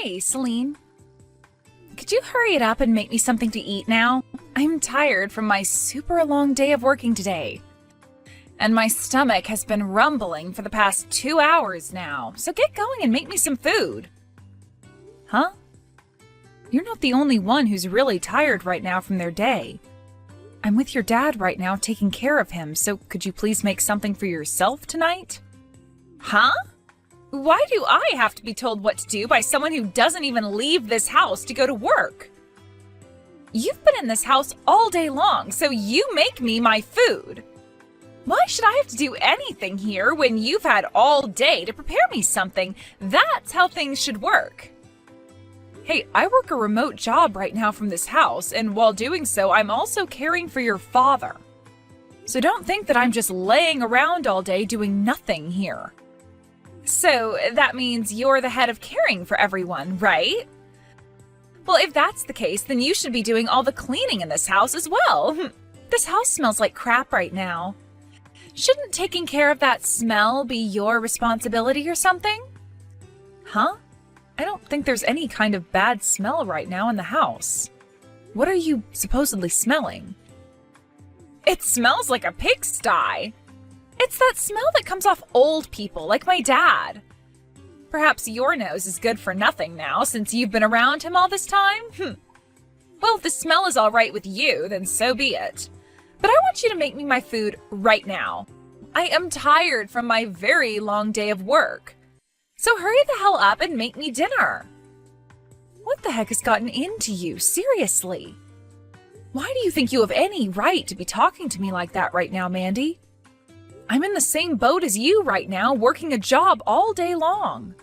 Hey, Celine. Could you hurry it up and make me something to eat now? I'm tired from my super long day of working today. And my stomach has been rumbling for the past 2 hours now, so get going and make me some food. Huh? You're not the only one who's really tired right now from their day. I'm with your dad right now taking care of him, so could you please make something for yourself tonight? Huh? Why do I have to be told what to do by someone who doesn't even leave this house to go to work? You've been in this house all day long, so you make me my food. Why should I have to do anything here when you've had all day to prepare me something? That's how things should work. Hey, I work a remote job right now from this house, and while doing so, I'm also caring for your father. So don't think that I'm just laying around all day doing nothing here. So that means you're the head of caring for everyone, right? Well, if that's the case, then you should be doing all the cleaning in this house as well. This house smells like crap right now. Shouldn't taking care of that smell be your responsibility or something? Huh? I don't think there's any kind of bad smell right now in the house. What are you supposedly smelling? It smells like a pigsty. It's that smell that comes off old people, like my dad. Perhaps your nose is good for nothing now, since you've been around him all this time? Well, if the smell is all right with you, then so be it. But I want you to make me my food right now. I am tired from my very long day of work. So hurry the hell up and make me dinner. What the heck has gotten into you? Seriously? Why do you think you have any right to be talking to me like that right now, Mandy? I'm in the same boat as you right now, working a job all day long.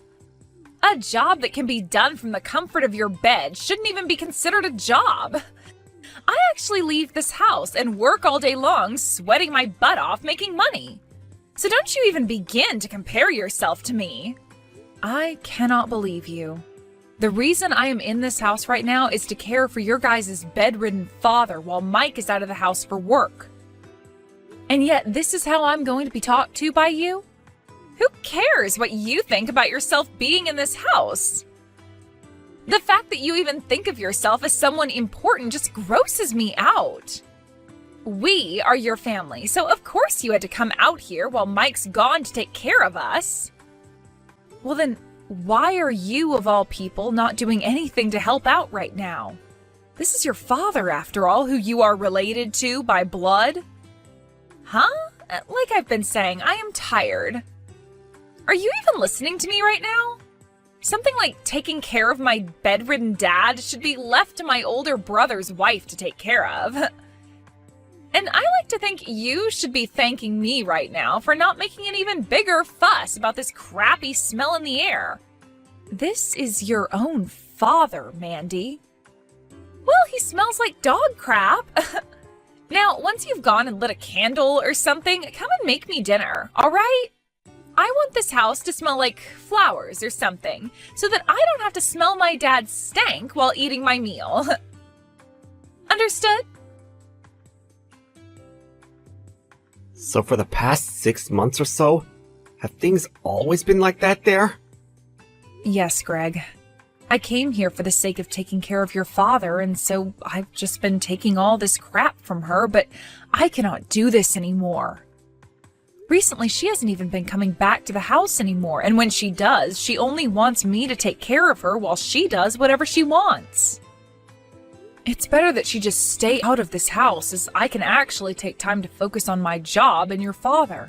A job that can be done from the comfort of your bed shouldn't even be considered a job. I actually leave this house and work all day long, sweating my butt off making money. So don't you even begin to compare yourself to me. I cannot believe you. The reason I am in this house right now is to care for your guys' bedridden father while Mike is out of the house for work. And yet this is how I'm going to be talked to by you? Who cares what you think about yourself being in this house? The fact that you even think of yourself as someone important just grosses me out. We are your family, so of course you had to come out here while Mike's gone to take care of us. Well then, why are you, of all people, not doing anything to help out right now? This is your father, after all, who you are related to by blood. Huh? Like I've been saying, I am tired. Are you even listening to me right now? Something like taking care of my bedridden dad should be left to my older brother's wife to take care of. And I like to think you should be thanking me right now for not making an even bigger fuss about this crappy smell in the air. This is your own father, Mandy. Well, he smells like dog crap. Now, once you've gone and lit a candle or something, come and make me dinner, all right? I want this house to smell like flowers or something, so that I don't have to smell my dad's stank while eating my meal. Understood? So for the past 6 months or so, have things always been like that there? Yes, Greg. I came here for the sake of taking care of your father, and so I've just been taking all this crap from her, but I cannot do this anymore. Recently, she hasn't even been coming back to the house anymore, and when she does, she only wants me to take care of her while she does whatever she wants. It's better that she just stay out of this house, as I can actually take time to focus on my job and your father.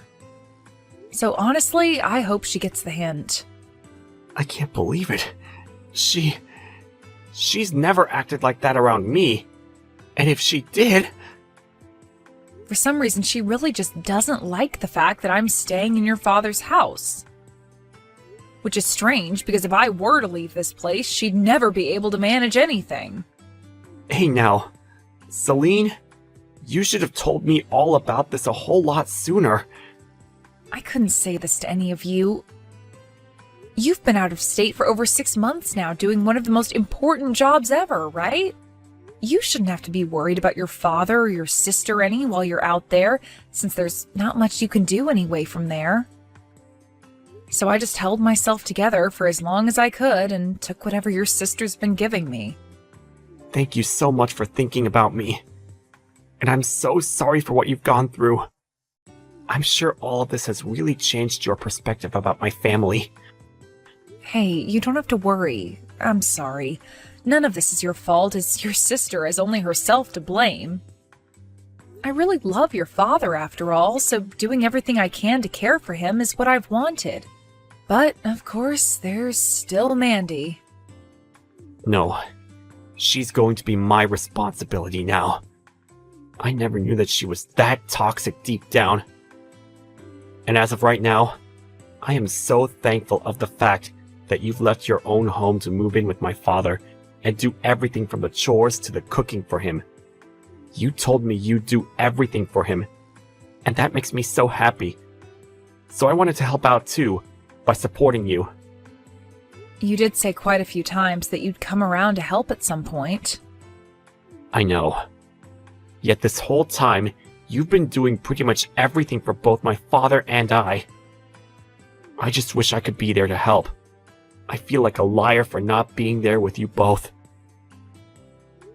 So honestly, I hope she gets the hint. I can't believe it. She's never acted like that around me. And if she did... For some reason, she really just doesn't like the fact that I'm staying in your father's house. Which is strange, because if I were to leave this place, she'd never be able to manage anything. Hey now, Celine, you should have told me all about this a whole lot sooner. I couldn't say this to any of you. You've been out of state for over 6 months now, doing one of the most important jobs ever, right? You shouldn't have to be worried about your father or your sister any while you're out there, since there's not much you can do anyway from there. So I just held myself together for as long as I could and took whatever your sister's been giving me. Thank you so much for thinking about me. And I'm so sorry for what you've gone through. I'm sure all of this has really changed your perspective about my family. Hey, you don't have to worry. I'm sorry. None of this is your fault, as your sister has only herself to blame. I really love your father after all, so doing everything I can to care for him is what I've wanted. But, of course, there's still Mandy. No, she's going to be my responsibility now. I never knew that she was that toxic deep down. And as of right now, I am so thankful of the fact that you've left your own home to move in with my father and do everything from the chores to the cooking for him. You told me you'd do everything for him, and that makes me so happy. So I wanted to help out too, by supporting you. You did say quite a few times that you'd come around to help at some point. I know. Yet this whole time, you've been doing pretty much everything for both my father and I. I just wish I could be there to help. I feel like a liar for not being there with you both.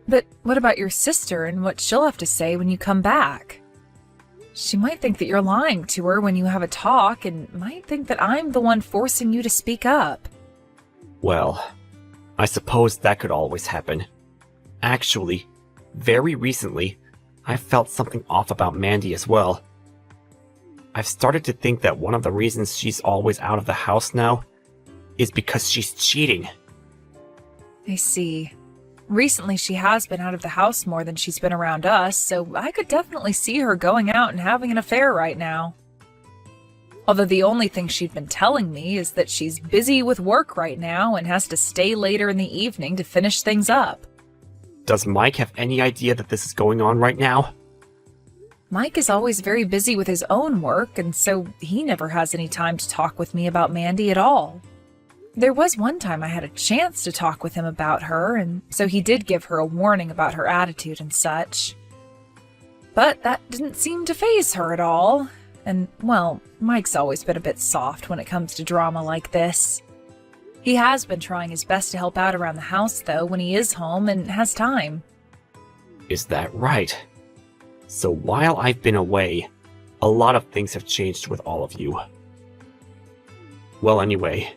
But what about your sister and what she'll have to say when you come back? She might think that you're lying to her when you have a talk and might think that I'm the one forcing you to speak up. Well, I suppose that could always happen. Actually, very recently, I felt something off about Mandy as well. I've started to think that one of the reasons she's always out of the house now is because she's cheating. I see. Recently, she has been out of the house more than she's been around us, so I could definitely see her going out and having an affair right now. Although the only thing she'd been telling me is that she's busy with work right now and has to stay later in the evening to finish things up. Does Mike have any idea that this is going on right now? Mike is always very busy with his own work, and so he never has any time to talk with me about Mandy at all. There was one time I had a chance to talk with him about her, and so he did give her a warning about her attitude and such. But that didn't seem to faze her at all, and, well, Mike's always been a bit soft when it comes to drama like this. He has been trying his best to help out around the house, though, when he is home and has time. Is that right? So while I've been away, a lot of things have changed with all of you. Well, anyway,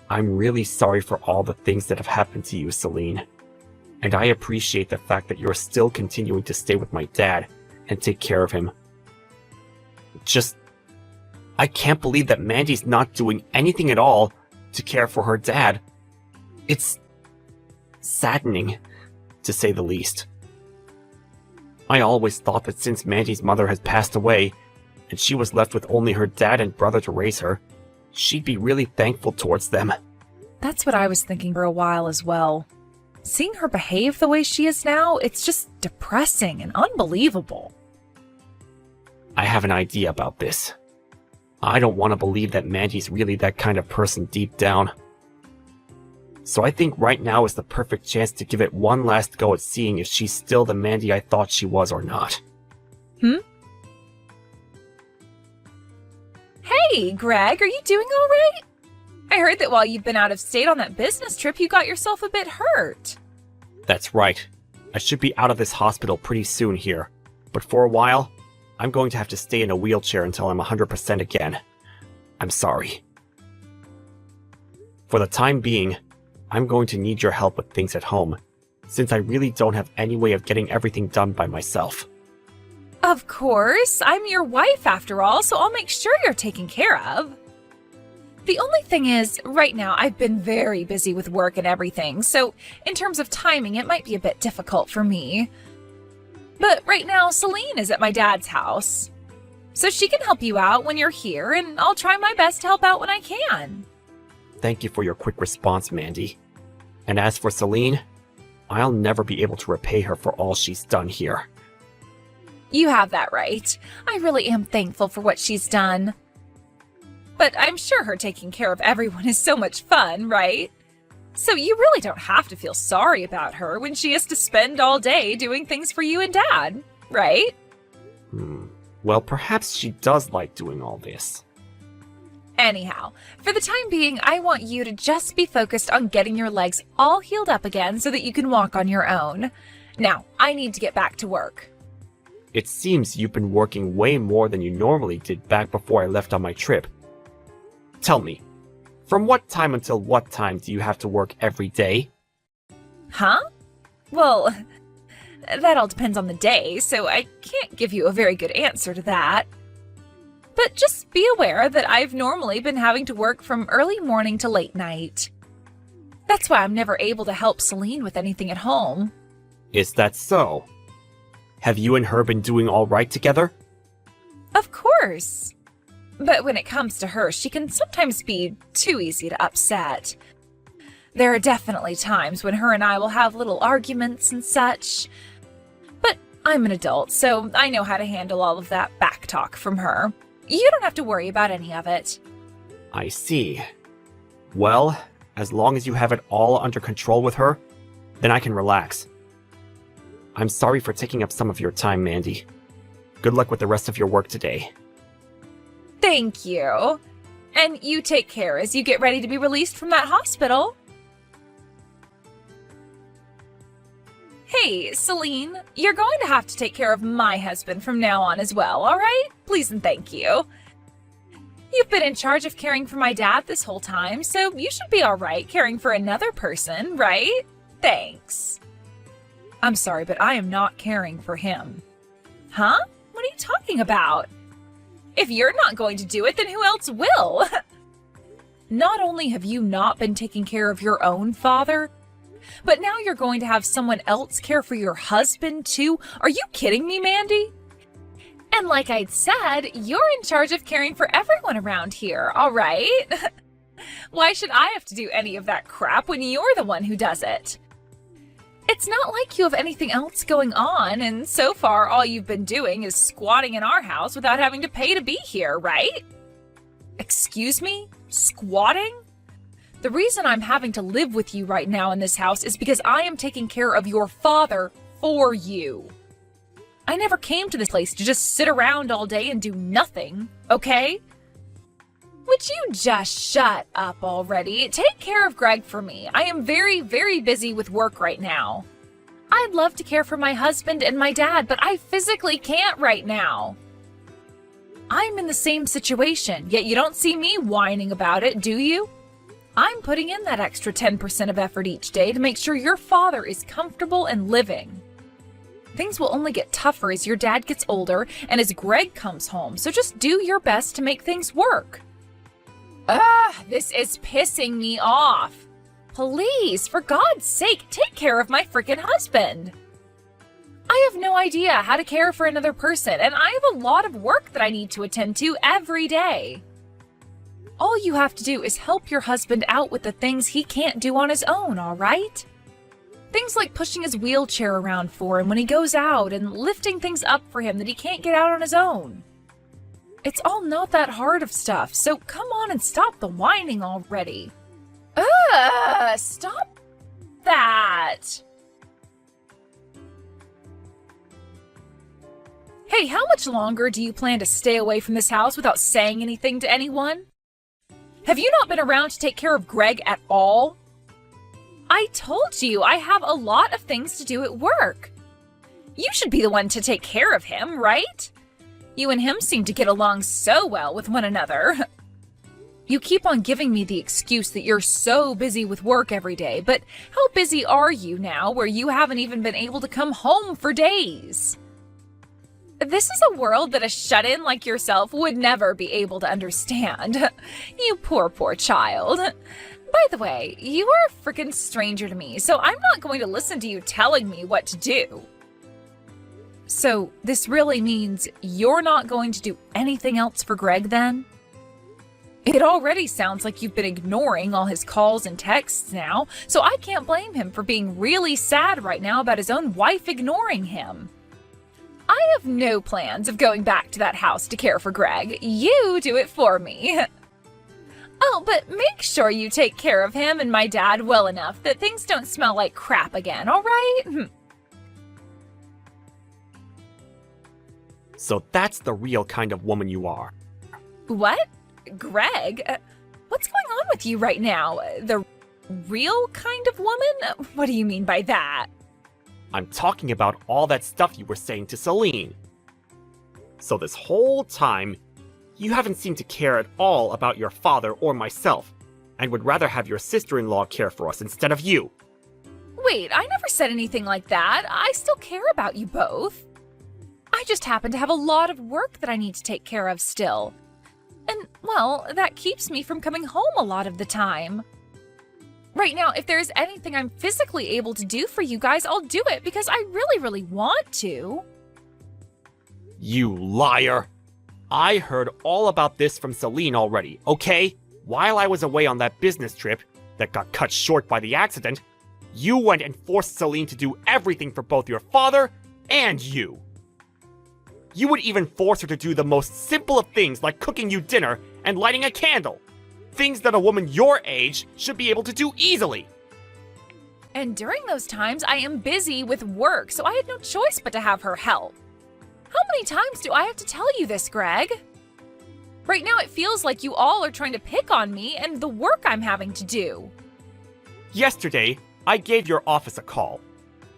I'm really sorry for all the things that have happened to you, Celine. And I appreciate the fact that you're still continuing to stay with my dad and take care of him. I can't believe that Mandy's not doing anything at all to care for her dad. It's saddening, to say the least. I always thought that since Mandy's mother had passed away, and she was left with only her dad and brother to raise her, she'd be really thankful towards them. That's what I was thinking for a while as well. Seeing her behave the way she is now, it's just depressing and unbelievable. I have an idea about this. I don't want to believe that Mandy's really that kind of person deep down. So I think right now is the perfect chance to give it one last go at seeing if she's still the Mandy I thought she was or not. Hey, Greg, are you doing all right? I heard that while you've been out of state on that business trip, you got yourself a bit hurt. That's right. I should be out of this hospital pretty soon here. But for a while, I'm going to have to stay in a wheelchair until I'm 100% again. I'm sorry. For the time being, I'm going to need your help with things at home, since I really don't have any way of getting everything done by myself. Of course, I'm your wife after all, so I'll make sure you're taken care of. The only thing is, right now I've been very busy with work and everything, so in terms of timing, it might be a bit difficult for me. But right now, Celine is at my dad's house, so she can help you out when you're here, and I'll try my best to help out when I can. Thank you for your quick response, Mandy. And as for Celine, I'll never be able to repay her for all she's done here. You have that right. I really am thankful for what she's done. But I'm sure her taking care of everyone is so much fun, right? So you really don't have to feel sorry about her when she has to spend all day doing things for you and Dad, right? Well, perhaps she does like doing all this. Anyhow, for the time being, I want you to just be focused on getting your legs all healed up again so that you can walk on your own. Now, I need to get back to work. It seems you've been working way more than you normally did back before I left on my trip. Tell me, from what time until what time do you have to work every day? Huh? Well, that all depends on the day, so I can't give you a very good answer to that. But just be aware that I've normally been having to work from early morning to late night. That's why I'm never able to help Celine with anything at home. Is that so? Have you and her been doing all right together? Of course. But when it comes to her, she can sometimes be too easy to upset. There are definitely times when her and I will have little arguments and such. But I'm an adult, so I know how to handle all of that back talk from her. You don't have to worry about any of it. I see. Well, as long as you have it all under control with her, then I can relax. I'm sorry for taking up some of your time, Mandy. Good luck with the rest of your work today. Thank you. And you take care as you get ready to be released from that hospital. Hey, Celine, you're going to have to take care of my husband from now on as well, all right? Please and thank you. You've been in charge of caring for my dad this whole time, so you should be all right caring for another person, right? Thanks. I'm sorry, but I am not caring for him. Huh? What are you talking about? If you're not going to do it, then who else will? Not only have you not been taking care of your own father, but now you're going to have someone else care for your husband too? Are you kidding me, Mandy? And like I'd said, you're in charge of caring for everyone around here, all right? Why should I have to do any of that crap when you're the one who does it? It's not like you have anything else going on, and so far all you've been doing is squatting in our house without having to pay to be here, right? Excuse me? Squatting? The reason I'm having to live with you right now in this house is because I am taking care of your father for you. I never came to this place to just sit around all day and do nothing, okay? Would you just shut up already? Take care of Greg for me. I am very, very busy with work right now. I'd love to care for my husband and my dad, but I physically can't right now. I'm in the same situation, yet you don't see me whining about it, do you? I'm putting in that extra 10% of effort each day to make sure your father is comfortable and living. Things will only get tougher as your dad gets older and as Greg comes home, so just do your best to make things work. This is pissing me off. Please, for God's sake, take care of my freaking husband. I have no idea how to care for another person, and I have a lot of work that I need to attend to every day. All you have to do is help your husband out with the things he can't do on his own, all right? Things like pushing his wheelchair around for him when he goes out and lifting things up for him that he can't get out on his own. It's all not that hard of stuff, so come on and stop the whining already. Stop that. Hey, how much longer do you plan to stay away from this house without saying anything to anyone? Have you not been around to take care of Greg at all? I told you I have a lot of things to do at work. You should be the one to take care of him, right? You and him seem to get along so well with one another. You keep on giving me the excuse that you're so busy with work every day, but how busy are you now where you haven't even been able to come home for days? This is a world that a shut-in like yourself would never be able to understand. You poor, poor child. By the way, you are a freaking stranger to me, so I'm not going to listen to you telling me what to do. So, this really means you're not going to do anything else for Greg then? It already sounds like you've been ignoring all his calls and texts now, so I can't blame him for being really sad right now about his own wife ignoring him. I have no plans of going back to that house to care for Greg. You do it for me. Oh, but make sure you take care of him and my dad well enough that things don't smell like crap again, all right? So that's the real kind of woman you are. What? Greg, what's going on with you right now? The real kind of woman? What do you mean by that? I'm talking about all that stuff you were saying to Celine. So this whole time, you haven't seemed to care at all about your father or myself, and would rather have your sister-in-law care for us instead of you. Wait, I never said anything like that. I still care about you both. I just happen to have a lot of work that I need to take care of still. And, well, that keeps me from coming home a lot of the time. Right now, if there's anything I'm physically able to do for you guys, I'll do it because I really, really want to. You liar! I heard all about this from Celine already, okay? While I was away on that business trip that got cut short by the accident, you went and forced Celine to do everything for both your father and you. You would even force her to do the most simple of things like cooking you dinner and lighting a candle. Things that a woman your age should be able to do easily. And during those times, I am busy with work, so I had no choice but to have her help. How many times do I have to tell you this, Greg? Right now, it feels like you all are trying to pick on me and the work I'm having to do. Yesterday, I gave your office a call.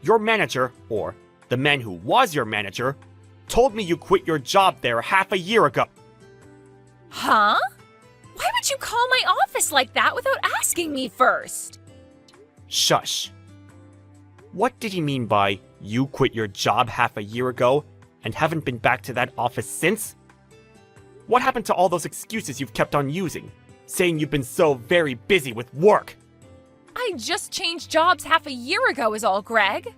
Your manager, or the man who was your manager, told me you quit your job there half a year ago. Huh? Why would you call my office like that without asking me first? Shush. What did he mean by you quit your job half a year ago and haven't been back to that office since? What happened to all those excuses you've kept on using, saying you've been so very busy with work? I just changed jobs half a year ago is all, Greg.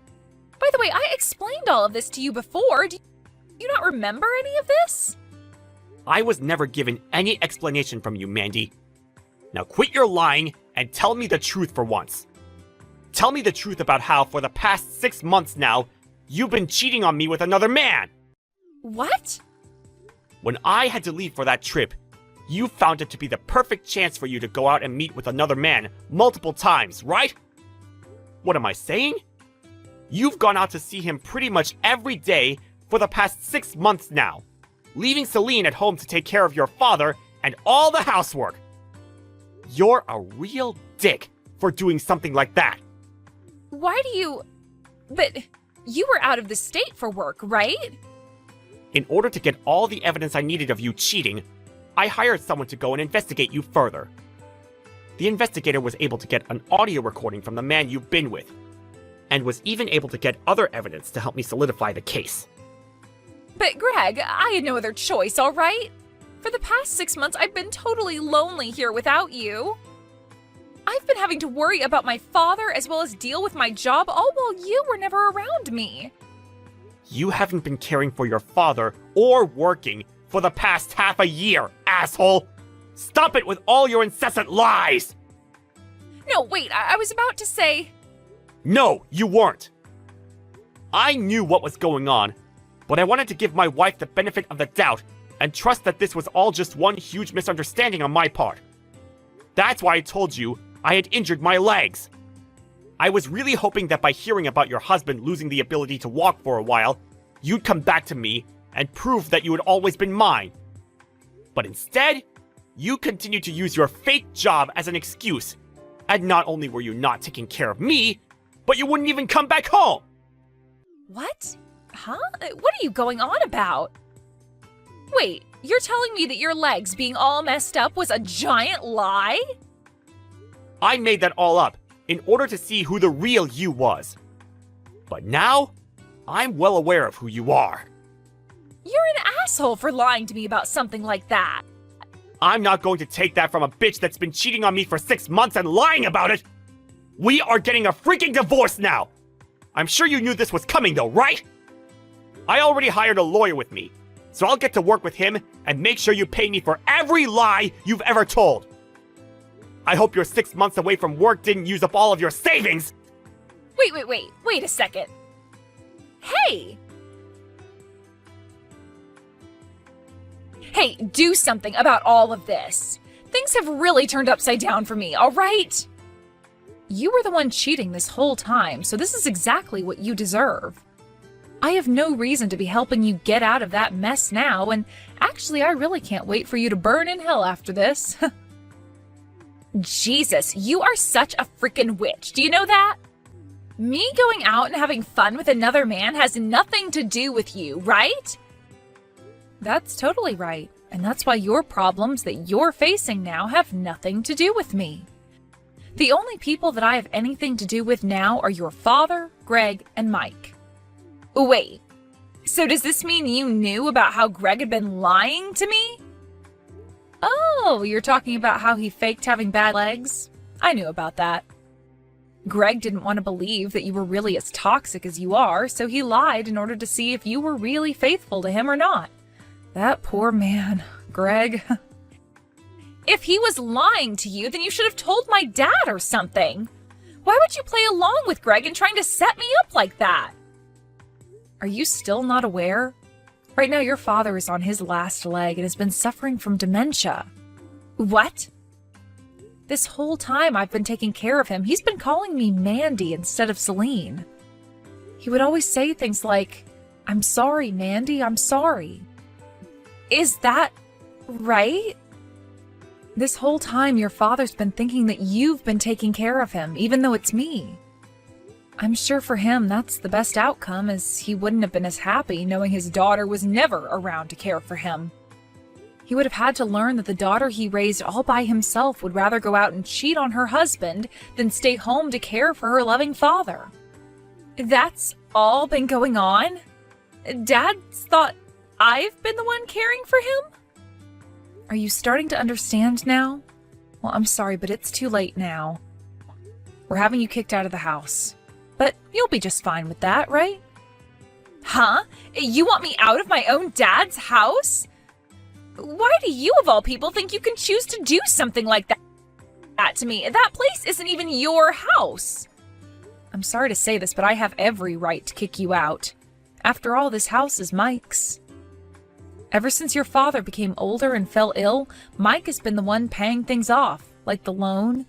By the way, I explained all of this to you before. Do you not remember any of this? I was never given any explanation from you, Mandy. Now quit your lying and tell me the truth for once. Tell me the truth about how, for the past 6 months now, you've been cheating on me with another man. What? When I had to leave for that trip, you found it to be the perfect chance for you to go out and meet with another man multiple times, right? What am I saying? You've gone out to see him pretty much every day for the past 6 months now, leaving Celine at home to take care of your father and all the housework. You're a real dick for doing something like that. Why do you... But you were out of the state for work, right? In order to get all the evidence I needed of you cheating, I hired someone to go and investigate you further. The investigator was able to get an audio recording from the man you've been with, and was even able to get other evidence to help me solidify the case. But Greg, I had no other choice, all right? For the past 6 months, I've been totally lonely here without you. I've been having to worry about my father as well as deal with my job, all while you were never around me. You haven't been caring for your father or working for the past half a year, asshole! Stop it with all your incessant lies! No, wait, I was about to say... No, you weren't! I knew what was going on, but I wanted to give my wife the benefit of the doubt and trust that this was all just one huge misunderstanding on my part. That's why I told you I had injured my legs. I was really hoping that by hearing about your husband losing the ability to walk for a while, you'd come back to me and prove that you had always been mine. But instead, you continued to use your fake job as an excuse, and not only were you not taking care of me, but you wouldn't even come back home! What? Huh? What are you going on about? Wait, you're telling me that your legs being all messed up was a giant lie? I made that all up in order to see who the real you was. But now, I'm well aware of who you are. You're an asshole for lying to me about something like that. I'm not going to take that from a bitch that's been cheating on me for 6 months and lying about it! We are getting a freaking divorce now! I'm sure you knew this was coming though, right? I already hired a lawyer with me, so I'll get to work with him and make sure you pay me for every lie you've ever told. I hope your 6 months away from work didn't use up all of your savings! Wait a second. Hey! Hey, do something about all of this. Things have really turned upside down for me, all right? You were the one cheating this whole time, so this is exactly what you deserve. I have no reason to be helping you get out of that mess now, and actually I really can't wait for you to burn in hell after this. Jesus, you are such a freaking witch, do you know that? Me going out and having fun with another man has nothing to do with you, right? That's totally right, and that's why your problems that you're facing now have nothing to do with me. The only people that I have anything to do with now are your father, Greg, and Mike. Wait, so does this mean you knew about how Greg had been lying to me? Oh, you're talking about how he faked having bad legs? I knew about that. Greg didn't want to believe that you were really as toxic as you are, so he lied in order to see if you were really faithful to him or not. That poor man, Greg. If he was lying to you, then you should have told my dad or something. Why would you play along with Greg and trying to set me up like that? Are you still not aware? Right now, your father is on his last leg and has been suffering from dementia. What? This whole time I've been taking care of him, he's been calling me Mandy instead of Celine. He would always say things like, "I'm sorry, Mandy, I'm sorry." Is that right? This whole time your father's been thinking that you've been taking care of him, even though it's me. I'm sure for him that's the best outcome, as he wouldn't have been as happy knowing his daughter was never around to care for him. He would have had to learn that the daughter he raised all by himself would rather go out and cheat on her husband than stay home to care for her loving father. That's all been going on? Dad's thought I've been the one caring for him? Are you starting to understand now? Well, I'm sorry, but it's too late now. We're having you kicked out of the house. But you'll be just fine with that, right? Huh? You want me out of my own dad's house? Why do you, of all people, think you can choose to do something like that to me? That place isn't even your house. I'm sorry to say this, but I have every right to kick you out. After all, this house is Mike's. Ever since your father became older and fell ill, Mike has been the one paying things off, like the loan.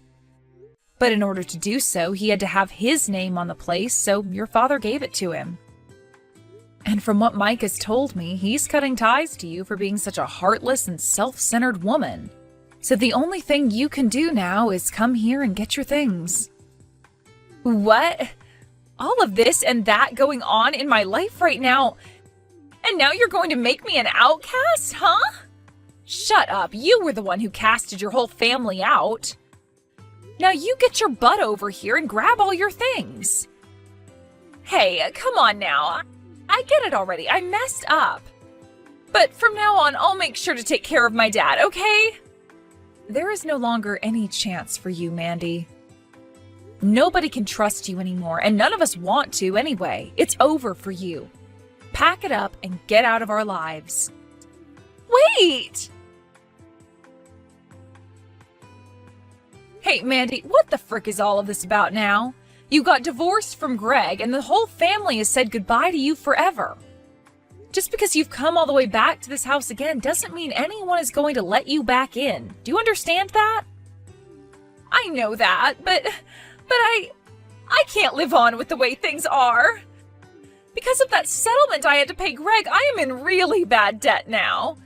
But in order to do so, he had to have his name on the place, so your father gave it to him. And from what Mike has told me, he's cutting ties to you for being such a heartless and self-centered woman. So the only thing you can do now is come here and get your things. What? All of this and that going on in my life right now, and now you're going to make me an outcast, huh? Shut up, you were the one who casted your whole family out. Now you get your butt over here and grab all your things. Hey, come on now. I get it already. I messed up. But from now on, I'll make sure to take care of my dad, okay? There is no longer any chance for you, Mandy. Nobody can trust you anymore, and none of us want to anyway. It's over for you. Pack it up and get out of our lives. Wait! Hey, Mandy, what the frick is all of this about now? You got divorced from Greg, and the whole family has said goodbye to you forever. Just because you've come all the way back to this house again doesn't mean anyone is going to let you back in. Do you understand that? I know that, but I can't live on with the way things are. Because of that settlement I had to pay Greg, I am in really bad debt now.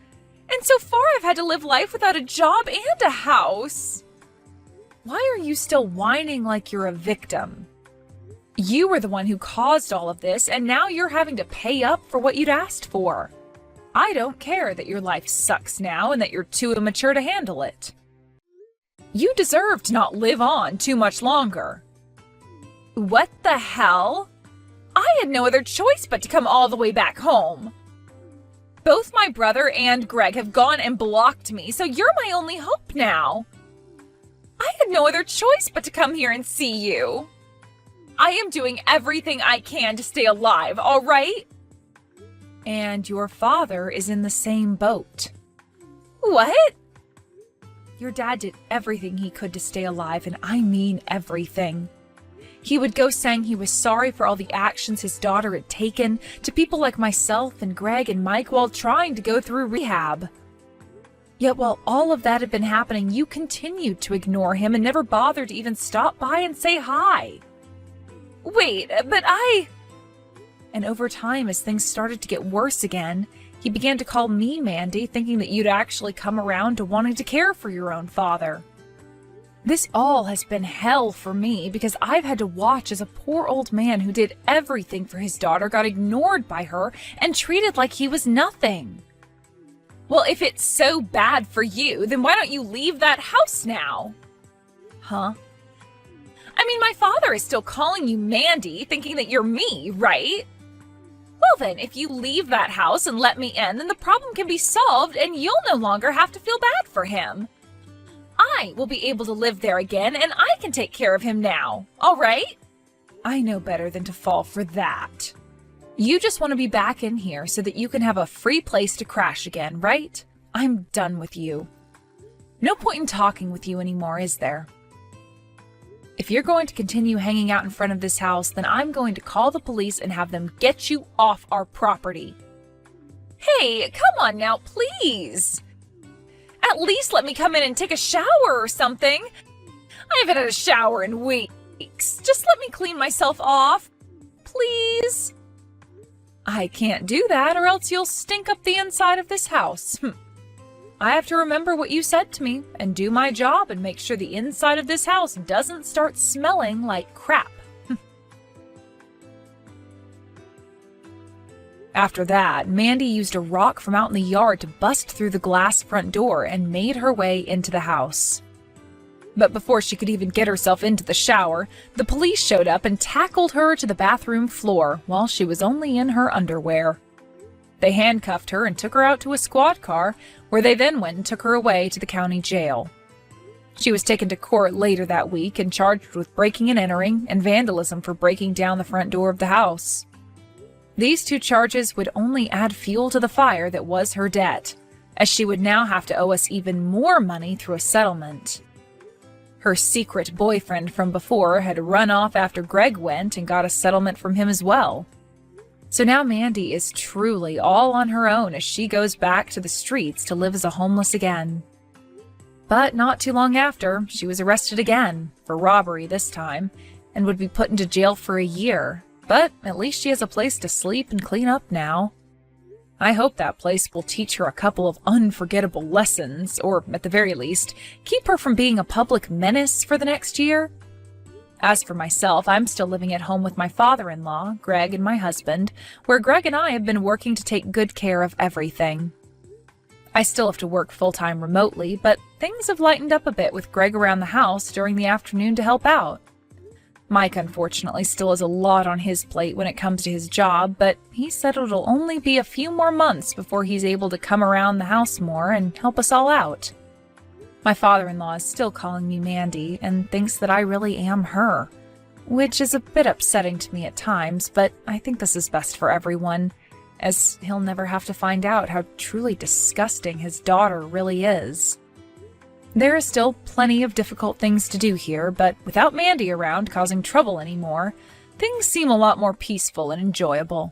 And so far I've had to live life without a job and a house. Why are you still whining like you're a victim? You were the one who caused all of this, and now you're having to pay up for what you'd asked for. I don't care that your life sucks now and that you're too immature to handle it. You deserve to not live on too much longer. What the hell? I had no other choice but to come all the way back home. Both my brother and Greg have gone and blocked me, so you're my only hope now. I had no other choice but to come here and see you. I am doing everything I can to stay alive, all right? And your father is in the same boat. What? Your dad did everything he could to stay alive, and I mean everything. He would go saying he was sorry for all the actions his daughter had taken to people like myself and Greg and Mike while trying to go through rehab. Yet while all of that had been happening, you continued to ignore him and never bothered to even stop by and say hi. Wait, but And over time, as things started to get worse again, he began to call me Mandy, thinking that you'd actually come around to wanting to care for your own father. This all has been hell for me because I've had to watch as a poor old man who did everything for his daughter got ignored by her and treated like he was nothing. Well, if it's so bad for you, then why don't you leave that house now? Huh? I mean, my father is still calling you Mandy, thinking that you're me, right? Well then, if you leave that house and let me in, then the problem can be solved and you'll no longer have to feel bad for him. I will be able to live there again and I can take care of him now, all right? I know better than to fall for that. You just want to be back in here so that you can have a free place to crash again, right? I'm done with you. No point in talking with you anymore, is there? If you're going to continue hanging out in front of this house, then I'm going to call the police and have them get you off our property. Hey, come on now, please. At least let me come in and take a shower or something. I haven't had a shower in weeks. Just let me clean myself off, please. I can't do that or else you'll stink up the inside of this house. I have to remember what you said to me and do my job and make sure the inside of this house doesn't start smelling like crap. After that, Mandy used a rock from out in the yard to bust through the glass front door and made her way into the house. But before she could even get herself into the shower, the police showed up and tackled her to the bathroom floor while she was only in her underwear. They handcuffed her and took her out to a squad car, where they then went and took her away to the county jail. She was taken to court later that week and charged with breaking and entering and vandalism for breaking down the front door of the house. These two charges would only add fuel to the fire that was her debt, as she would now have to owe us even more money through a settlement. Her secret boyfriend from before had run off after Greg went and got a settlement from him as well. So now Mandy is truly all on her own as she goes back to the streets to live as a homeless again. But not too long after, she was arrested again, for robbery this time, and would be put into jail for a year. But at least she has a place to sleep and clean up now. I hope that place will teach her a couple of unforgettable lessons, or at the very least, keep her from being a public menace for the next year. As for myself, I'm still living at home with my father-in-law, Greg, and my husband, where Greg and I have been working to take good care of everything. I still have to work full-time remotely, but things have lightened up a bit with Greg around the house during the afternoon to help out. Mike, unfortunately, still has a lot on his plate when it comes to his job, but he said it'll only be a few more months before he's able to come around the house more and help us all out. My father-in-law is still calling me Mandy and thinks that I really am her, which is a bit upsetting to me at times, but I think this is best for everyone, as he'll never have to find out how truly disgusting his daughter really is. There is still plenty of difficult things to do here, but without Mandy around causing trouble anymore, things seem a lot more peaceful and enjoyable.